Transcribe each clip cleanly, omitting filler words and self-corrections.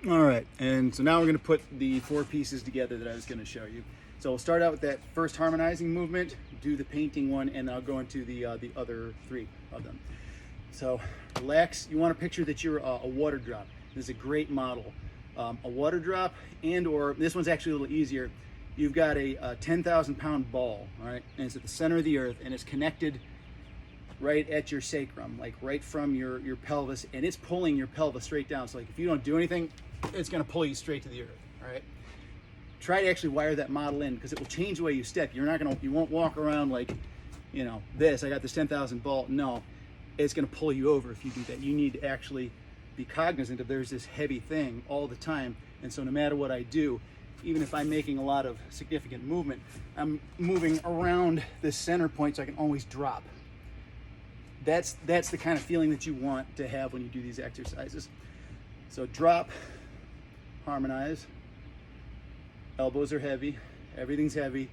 All right, and so now we're going to put the 4 pieces together that I was going to show you. So we'll start out with that first harmonizing movement, do the painting one, and then I'll go into the other 3 of them. So relax. You want to picture that you're a water drop. This is a great model. A water drop, and or this one's actually a little easier. You've got a 10,000 pound ball, all right, and it's at the center of the earth, and it's connected right at your sacrum, like right from your pelvis, and it's pulling your pelvis straight down. So like if you don't do anything, it's going to pull you straight to the earth. All right, try to actually wire that model in, because it will change the way you step. You won't walk around like, you know, this, I got this 10,000 ball. No, it's going to pull you over if you do that. You need to actually be cognizant of there's this heavy thing all the time, and so no matter what I do, even if I'm making a lot of significant movement, I'm moving around this center point so I can always drop. That's the kind of feeling that you want to have when you do these exercises. So drop, harmonize, elbows are heavy, everything's heavy,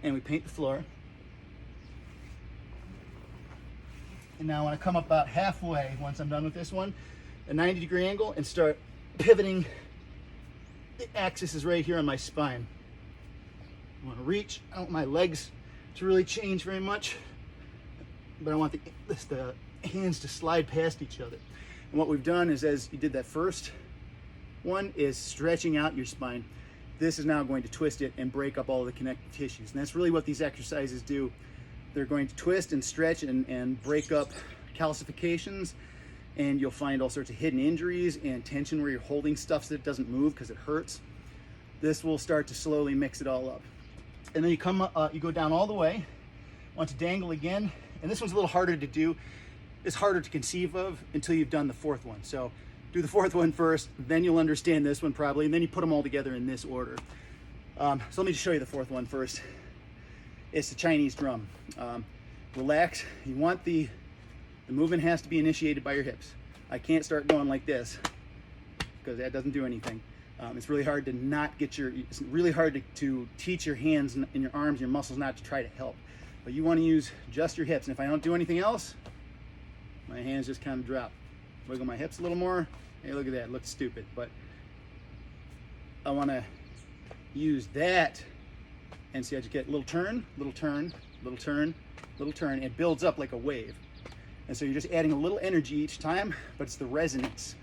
and we paint the floor. And now when I come up about halfway, once I'm done with this one, a 90-degree angle, and start pivoting. The axis is right here on my spine. I want to reach. I don't want my legs to really change very much, but I want the hands to slide past each other. And what we've done is, as you did that first one, is stretching out your spine. This is now going to twist it and break up all the connective tissues. And that's really what these exercises do. They're going to twist and stretch and break up calcifications, and you'll find all sorts of hidden injuries and tension where you're holding stuff so that it doesn't move because it hurts. This will start to slowly mix it all up. And then you go down all the way. Want to dangle again, and this one's a little harder to do. It's harder to conceive of until you've done the 4th one. So do the 4th one first, then you'll understand this one probably, and then you put them all together in this order. So let me just show you the 4th one first. It's the Chinese drum. Relax. You want the movement has to be initiated by your hips. I can't start going like this because that doesn't do anything. It's really hard to it's really hard to teach your hands and your arms, your muscles not to try to help. But you want to use just your hips. And if I don't do anything else, my hands just kind of drop. Wiggle my hips a little more. Hey, look at that, it looks stupid. But I want to use that, and see, I just get a little turn, little turn, little turn, little turn. It builds up like a wave. And so you're just adding a little energy each time, but it's the resonance,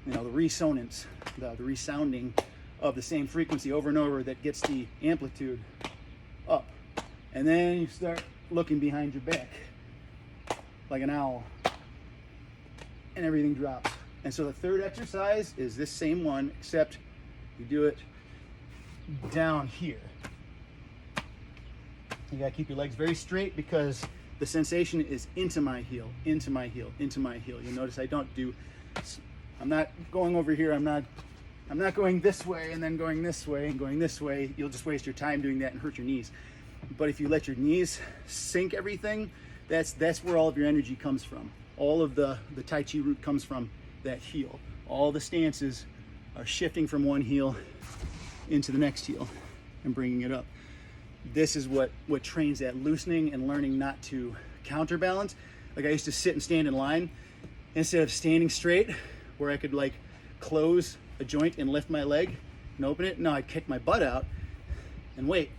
you know, the resonance, the resounding of the same frequency over and over that gets the amplitude up. And then you start looking behind your back like an owl, and everything drops. And so the 3rd exercise is this same one, except you do it down here. You gotta keep your legs very straight, because the sensation is into my heel, into my heel, into my heel. You'll notice I'm not going over here, I'm not going this way and then going this way and going this way. You'll just waste your time doing that and hurt your knees. But if you let your knees sink everything, that's where all of your energy comes from. All of the Tai Chi root comes from that heel. All the stances are shifting from one heel into the next heel and bringing it up. This is what trains that loosening and learning not to counterbalance. Like I used to sit and stand in line instead of standing straight, where I could like close a joint and lift my leg and open it. No, I'd kick my butt out and wait.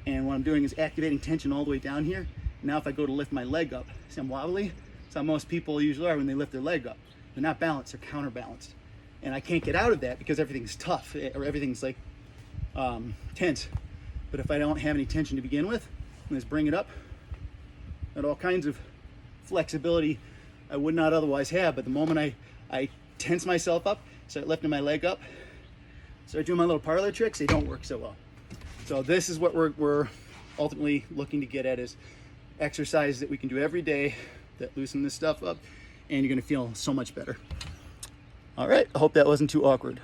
And what I'm doing is activating tension all the way down here. Now if I go to lift my leg up, see I'm wobbly? That's how most people usually are when they lift their leg up. They're not balanced, they're counterbalanced. And I can't get out of that because everything's tough, or everything's like tense. But if I don't have any tension to begin with, I just bring it up at all kinds of flexibility I would not otherwise have. But the moment I tense myself up, start lifting my leg up, start doing my little parlor tricks, they don't work so well. So this is what we're ultimately looking to get at, is exercises that we can do every day that loosen this stuff up, and you're gonna feel so much better. All right, I hope that wasn't too awkward.